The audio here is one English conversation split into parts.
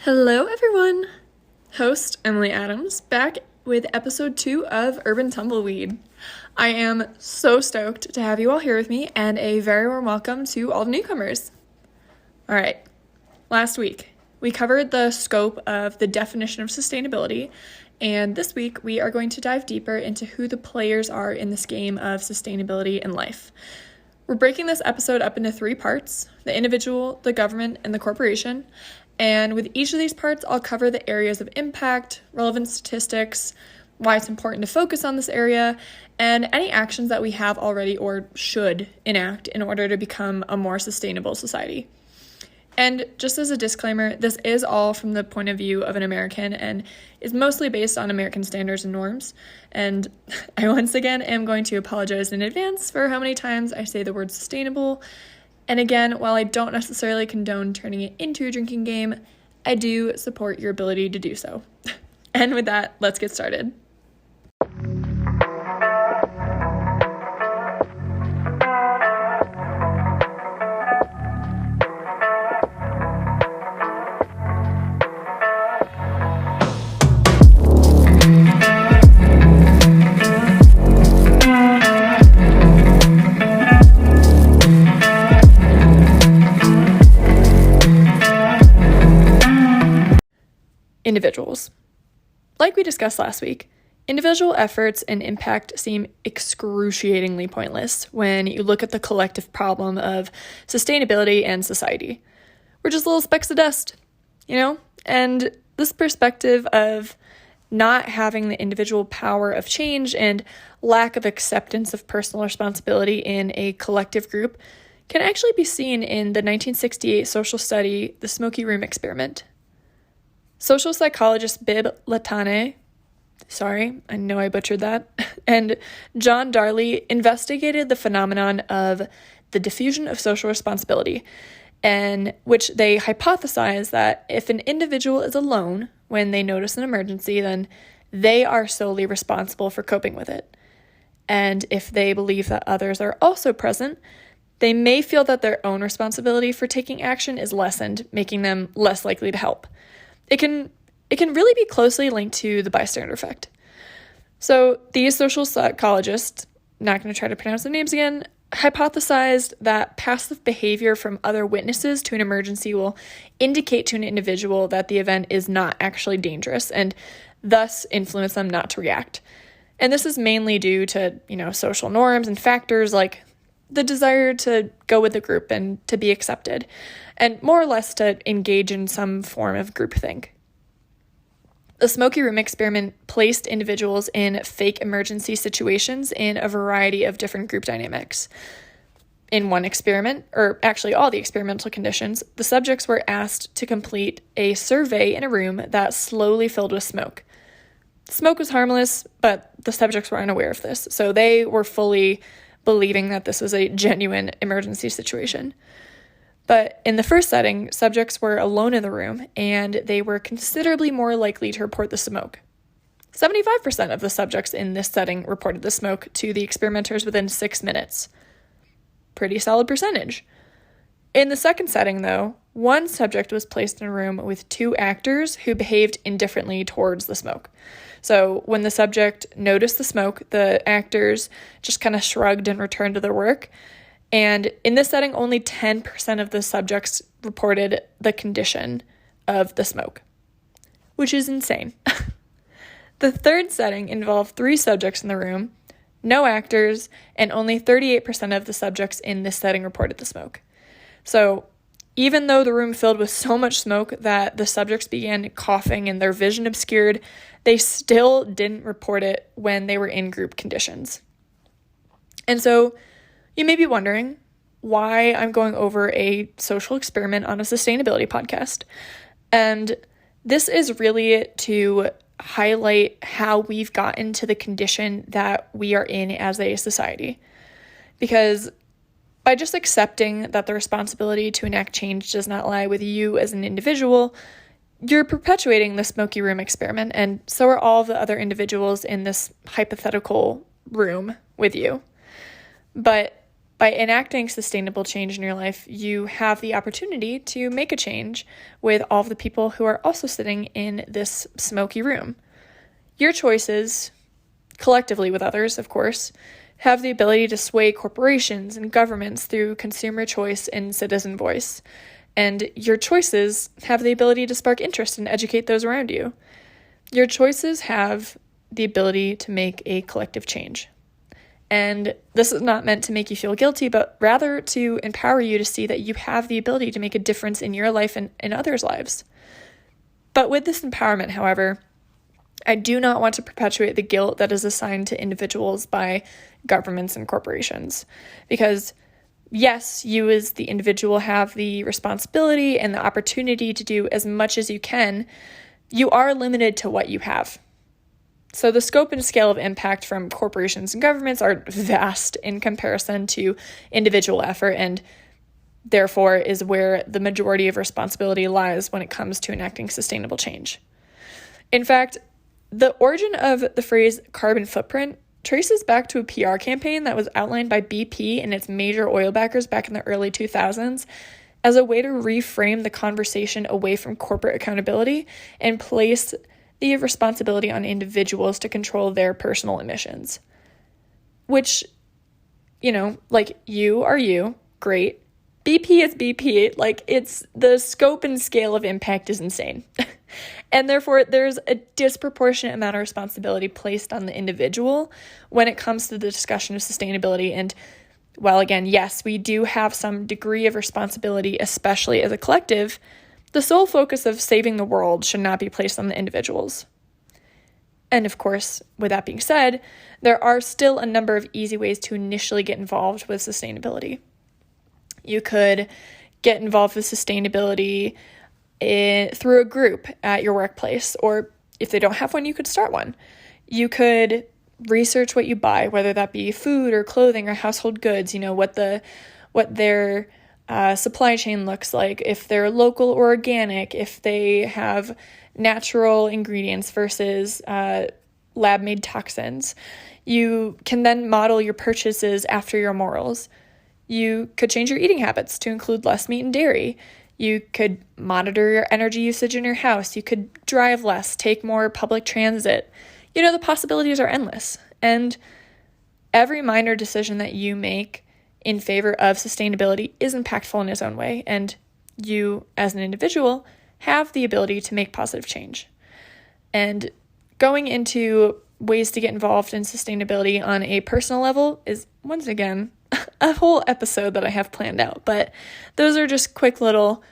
Hello, everyone! Host Emily Adams back with episode 2 of Urban Tumbleweed. I am so stoked to have you all here with me, and a very warm welcome to all the newcomers. All right, last week we covered the scope of the definition of sustainability, and this week we are going to dive deeper into who the players are in this game of sustainability and life. We're breaking this episode up into 3 parts: the individual, the government, and the corporation. And with each of these parts, I'll cover the areas of impact, relevant statistics, why it's important to focus on this area, and any actions that we have already or should enact in order to become a more sustainable society. And just as a disclaimer, this is all from the point of view of an American and is mostly based on American standards and norms. And I once again am going to apologize in advance for how many times I say the word sustainable. And again, while I don't necessarily condone turning it into a drinking game, I do support your ability to do so. And with that, let's get started. Individuals. Like we discussed last week, individual efforts and impact seem excruciatingly pointless when you look at the collective problem of sustainability and society. We're just little specks of dust, And this perspective of not having the individual power of change and lack of acceptance of personal responsibility in a collective group can actually be seen in the 1968 social study, The Smoky Room Experiment. Social psychologist Bib Latane, sorry, I know I butchered that, and John Darley investigated the phenomenon of the diffusion of social responsibility, in which they hypothesize that if an individual is alone when they notice an emergency, then they are solely responsible for coping with it. And if they believe that others are also present, they may feel that their own responsibility for taking action is lessened, making them less likely to help. It can really be closely linked to the bystander effect. So these social psychologists, not going to try to pronounce their names again, hypothesized that passive behavior from other witnesses to an emergency will indicate to an individual that the event is not actually dangerous and thus influence them not to react. And this is mainly due to, social norms and factors like the desire to go with the group and to be accepted, and more or less to engage in some form of groupthink. The Smoky Room Experiment placed individuals in fake emergency situations in a variety of different group dynamics. In one experiment, or actually all the experimental conditions, the subjects were asked to complete a survey in a room that slowly filled with smoke. Smoke was harmless, but the subjects were unaware of this, so they were fully believing that this was a genuine emergency situation. But in the first setting, subjects were alone in the room, and they were considerably more likely to report the smoke. 75% of the subjects in this setting reported the smoke to the experimenters within 6 minutes. Pretty solid percentage. In the second setting, though, one subject was placed in a room with 2 actors who behaved indifferently towards the smoke. So when the subject noticed the smoke, the actors just kind of shrugged and returned to their work. And in this setting, only 10% of the subjects reported the condition of the smoke, which is insane. The third setting involved 3 subjects in the room, no actors, and only 38% of the subjects in this setting reported the smoke. So even though the room filled with so much smoke that the subjects began coughing and their vision obscured, they still didn't report it when they were in group conditions. And so you may be wondering why I'm going over a social experiment on a sustainability podcast. And this is really to highlight how we've gotten to the condition that we are in as a society. Because by just accepting that the responsibility to enact change does not lie with you as an individual, you're perpetuating the Smoky Room Experiment, and so are all the other individuals in this hypothetical room with you. But By enacting sustainable change in your life, you have the opportunity to make a change with all of the people who are also sitting in this smoky room. Your choices, collectively with others, of course, have the ability to sway corporations and governments through consumer choice and citizen voice. And your choices have the ability to spark interest and educate those around you. Your choices have the ability to make a collective change. And this is not meant to make you feel guilty, but rather to empower you to see that you have the ability to make a difference in your life and in others' lives. But with this empowerment, however, I do not want to perpetuate the guilt that is assigned to individuals by governments and corporations. Because yes, you as the individual have the responsibility and the opportunity to do as much as you can. You are limited to what you have. So the scope and scale of impact from corporations and governments are vast in comparison to individual effort, and therefore is where the majority of responsibility lies when it comes to enacting sustainable change. In fact, the origin of the phrase carbon footprint traces back to a PR campaign that was outlined by BP and its major oil backers back in the early 2000s as a way to reframe the conversation away from corporate accountability and place the responsibility on individuals to control their personal emissions. Which, like you are you, great. BP is BP, it's the scope and scale of impact is insane. And therefore, there's a disproportionate amount of responsibility placed on the individual when it comes to the discussion of sustainability. And while again, yes, we do have some degree of responsibility, especially as a collective, the sole focus of saving the world should not be placed on the individuals. And of course, with that being said, there are still a number of easy ways to initially get involved with sustainability. You could get involved with sustainability through a group at your workplace, or if they don't have one, you could start one. You could research what you buy, whether that be food or clothing or household goods, what their supply chain looks like, if they're local or organic, if they have natural ingredients versus lab-made toxins. You can then model your purchases after your morals. You could change your eating habits to include less meat and dairy. You could monitor your energy usage in your house. You could drive less, take more public transit. The possibilities are endless. And every minor decision that you make in favor of sustainability is impactful in its own way. And you, as an individual, have the ability to make positive change. And going into ways to get involved in sustainability on a personal level is, once again, a whole episode that I have planned out. But those are just quick little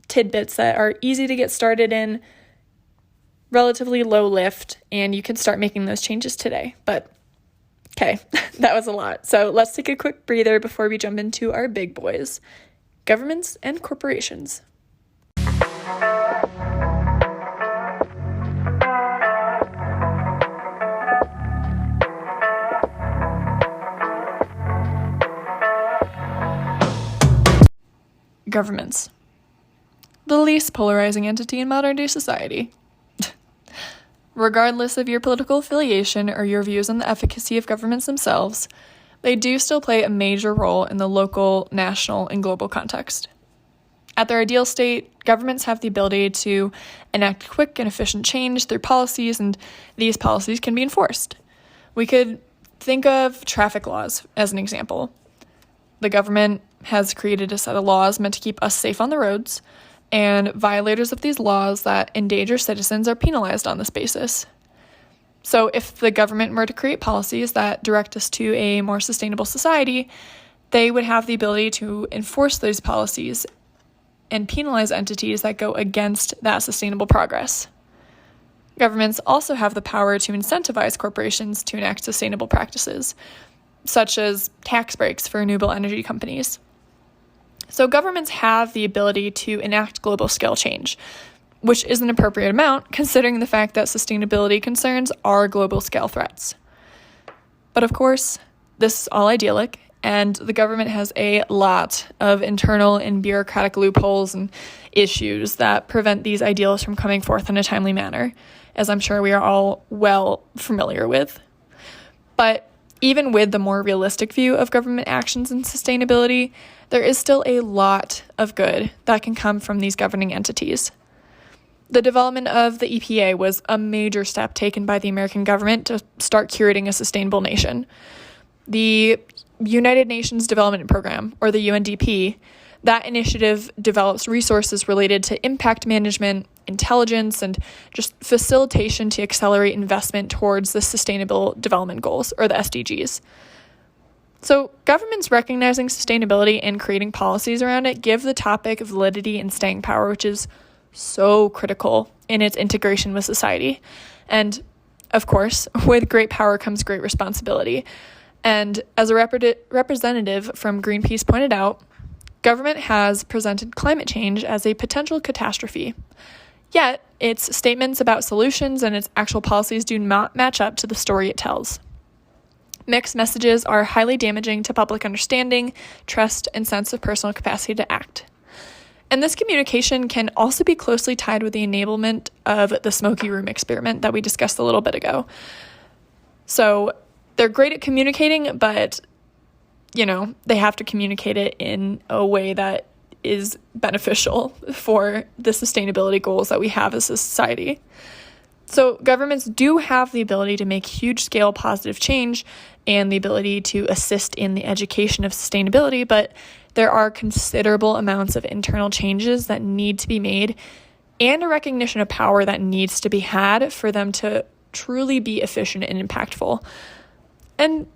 tidbits that are easy to get started in, relatively low lift, and you can start making those changes today. But okay, that was a lot. So let's take a quick breather before we jump into our big boys, governments and corporations. Governments. The least polarizing entity in modern-day society. Regardless of your political affiliation or your views on the efficacy of governments themselves, they do still play a major role in the local, national, and global context. At their ideal state, governments have the ability to enact quick and efficient change through policies, and these policies can be enforced. We could think of traffic laws as an example. The government has created a set of laws meant to keep us safe on the roads, and violators of these laws that endanger citizens are penalized on this basis. So if the government were to create policies that direct us to a more sustainable society, they would have the ability to enforce those policies and penalize entities that go against that sustainable progress. Governments also have the power to incentivize corporations to enact sustainable practices, such as tax breaks for renewable energy companies. So governments have the ability to enact global scale change, which is an appropriate amount considering the fact that sustainability concerns are global scale threats. But of course, this is all idyllic, and the government has a lot of internal and bureaucratic loopholes and issues that prevent these ideals from coming forth in a timely manner, as I'm sure we are all well familiar with. But even with the more realistic view of government actions and sustainability, there is still a lot of good that can come from these governing entities. The development of the EPA was a major step taken by the American government to start curating a sustainable nation. The United Nations Development Program, or the UNDP, that initiative develops resources related to impact management, intelligence, and just facilitation to accelerate investment towards the Sustainable Development Goals, or the SDGs. So governments recognizing sustainability and creating policies around it give the topic validity and staying power, which is so critical in its integration with society. And of course, with great power comes great responsibility. And as a representative from Greenpeace pointed out, government has presented climate change as a potential catastrophe. Yet, its statements about solutions and its actual policies do not match up to the story it tells. Mixed messages are highly damaging to public understanding, trust, and sense of personal capacity to act. And this communication can also be closely tied with the enablement of the smoky room experiment that we discussed a little bit ago. So they're great at communicating, but, they have to communicate it in a way that is beneficial for the sustainability goals that we have as a society. So governments do have the ability to make huge-scale positive change and the ability to assist in the education of sustainability, but there are considerable amounts of internal changes that need to be made and a recognition of power that needs to be had for them to truly be efficient and impactful. And,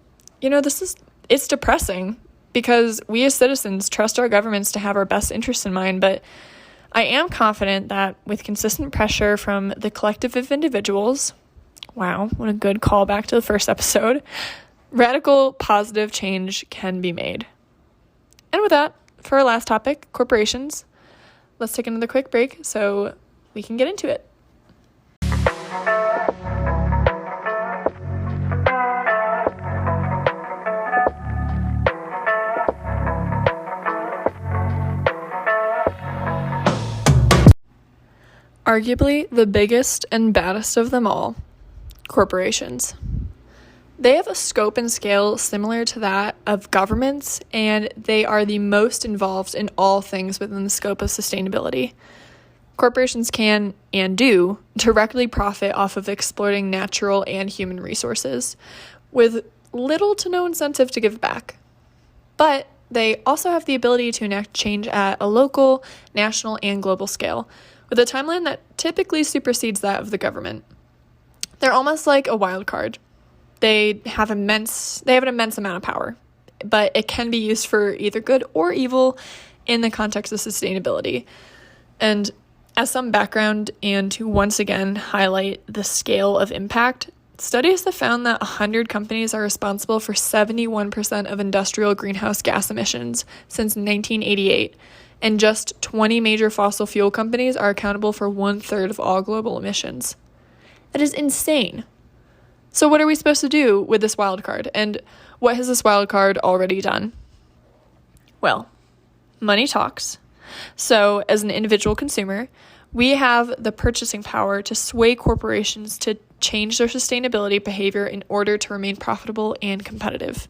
it's depressing because we as citizens trust our governments to have our best interests in mind, but I am confident that with consistent pressure from the collective of individuals, wow, what a good callback to the first episode, radical positive change can be made. And with that, for our last topic, corporations, let's take another quick break so we can get into it. Arguably the biggest and baddest of them all, corporations. They have a scope and scale similar to that of governments, and they are the most involved in all things within the scope of sustainability. Corporations can, and do, directly profit off of exploiting natural and human resources, with little to no incentive to give back. But they also have the ability to enact change at a local, national, and global scale, with a timeline that typically supersedes that of the government. They're almost like a wild card. They have an immense amount of power, but it can be used for either good or evil in the context of sustainability. And as some background, and to once again highlight the scale of impact, studies have found that 100 companies are responsible for 71% of industrial greenhouse gas emissions since 1988, and just 20 major fossil fuel companies are accountable for 1/3 of all global emissions. That is insane. So what are we supposed to do with this wild card? And what has this wild card already done? Well, money talks. So as an individual consumer, we have the purchasing power to sway corporations to change their sustainability behavior in order to remain profitable and competitive.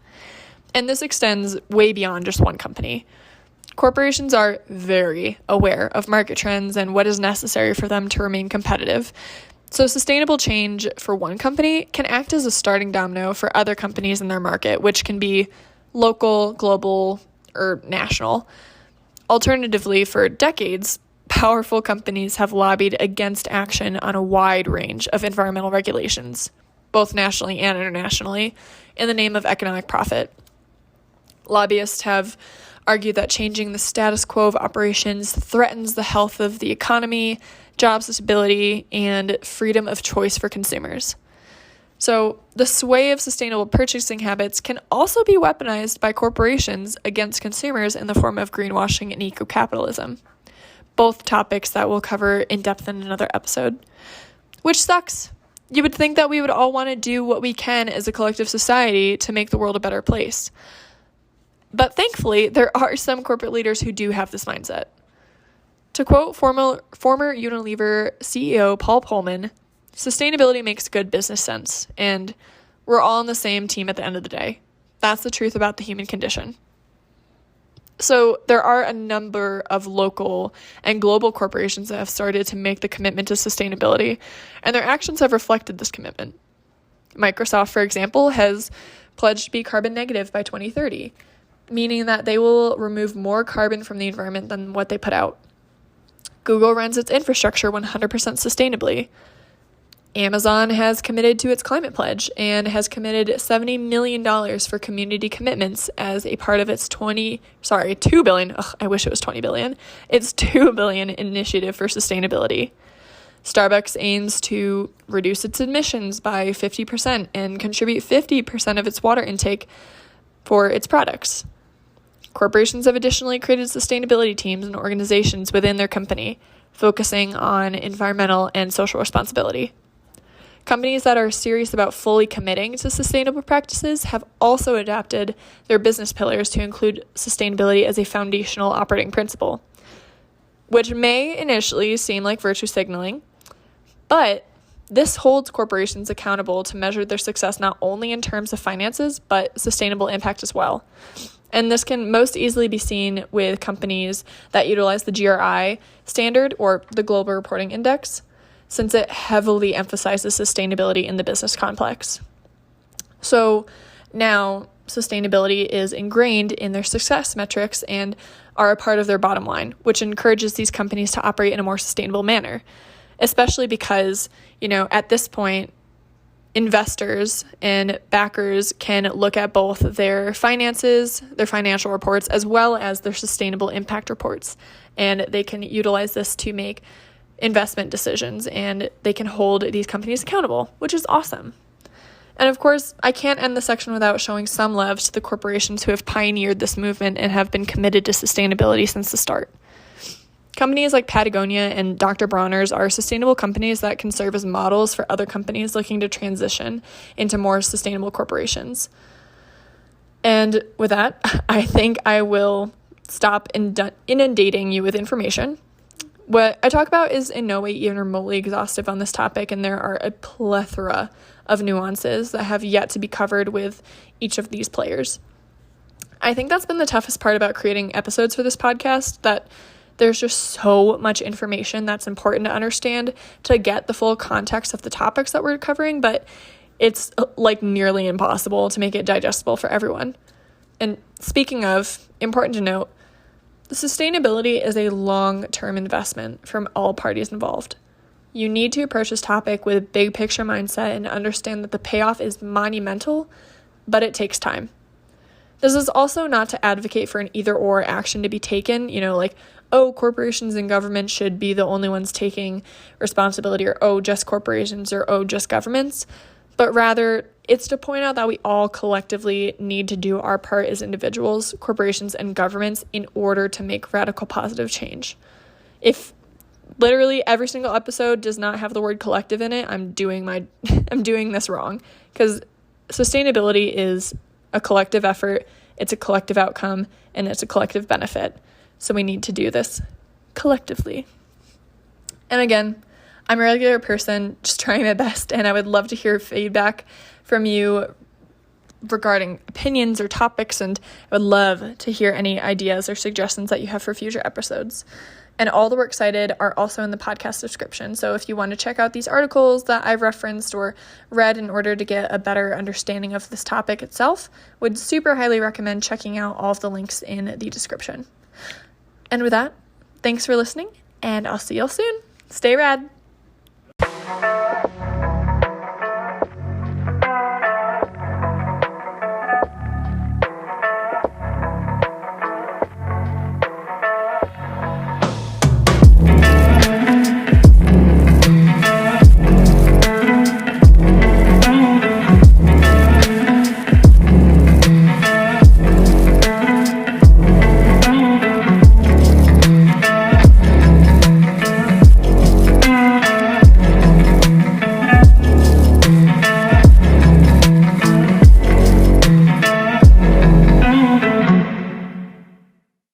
And this extends way beyond just one company. Corporations are very aware of market trends and what is necessary for them to remain competitive. So sustainable change for one company can act as a starting domino for other companies in their market, which can be local, global, or national. Alternatively, for decades, powerful companies have lobbied against action on a wide range of environmental regulations, both nationally and internationally, in the name of economic profit. Lobbyists have argued that changing the status quo of operations threatens the health of the economy, job stability, and freedom of choice for consumers. So the sway of sustainable purchasing habits can also be weaponized by corporations against consumers in the form of greenwashing and eco-capitalism, both topics that we'll cover in depth in another episode, which sucks. You would think that we would all want to do what we can as a collective society to make the world a better place. But thankfully, there are some corporate leaders who do have this mindset. To quote former Unilever CEO Paul Polman, "Sustainability makes good business sense, and We're all on the same team at the end of the day. That's the truth about the human condition. So there are a number of local and global corporations that have started to make the commitment to sustainability, and their actions have reflected this commitment. Microsoft, for example, has pledged to be carbon negative by 2030, meaning that they will remove more carbon from the environment than what they put out. Google runs its infrastructure 100% sustainably. Amazon has committed to its climate pledge and has committed $70 million for community commitments as a part of its $2 billion. I wish it was $20 billion. It's $2 billion initiative for sustainability. Starbucks aims to reduce its emissions by 50% and contribute 50% of its water intake for its products. Corporations have additionally created sustainability teams and organizations within their company, focusing on environmental and social responsibility. Companies that are serious about fully committing to sustainable practices have also adapted their business pillars to include sustainability as a foundational operating principle, which may initially seem like virtue signaling, but this holds corporations accountable to measure their success not only in terms of finances, but sustainable impact as well. And this can most easily be seen with companies that utilize the GRI standard or the Global Reporting Index, since it heavily emphasizes sustainability in the business complex. So now sustainability is ingrained in their success metrics and are a part of their bottom line, which encourages these companies to operate in a more sustainable manner, especially because, at this point, investors and backers can look at both their finances, their financial reports, as well as their sustainable impact reports. And they can utilize this to make investment decisions, and they can hold these companies accountable, which is awesome. And of course, I can't end the section without showing some love to the corporations who have pioneered this movement and have been committed to sustainability since the start. Companies like Patagonia and Dr. Bronner's are sustainable companies that can serve as models for other companies looking to transition into more sustainable corporations. And with that, I think I will stop inundating you with information. What I talk about is in no way even remotely exhaustive on this topic, and there are a plethora of nuances that have yet to be covered with each of these players. I think that's been the toughest part about creating episodes for this podcast, that there's just so much information that's important to understand to get the full context of the topics that we're covering, but it's nearly impossible to make it digestible for everyone. And speaking of, important to note, the sustainability is a long-term investment from all parties involved. You need to approach this topic with a big picture mindset and understand that the payoff is monumental, but it takes time. This is also not to advocate for an either-or action to be taken, corporations and government should be the only ones taking responsibility, or just corporations, or just governments, but rather it's to point out that we all collectively need to do our part as individuals, corporations, and governments in order to make radical positive change. If literally every single episode does not have the word collective in it, I'm doing this wrong, because sustainability is a collective effort, it's a collective outcome, and it's a collective benefit. So we need to do this collectively. And again, I'm a regular person just trying my best, and I would love to hear feedback from you regarding opinions or topics, and I would love to hear any ideas or suggestions that you have for future episodes. And all the works cited are also in the podcast description, so if you want to check out these articles that I've referenced or read in order to get a better understanding of this topic itself, would super highly recommend checking out all of the links in the description. And with that, thanks for listening, and I'll see y'all soon. Stay rad!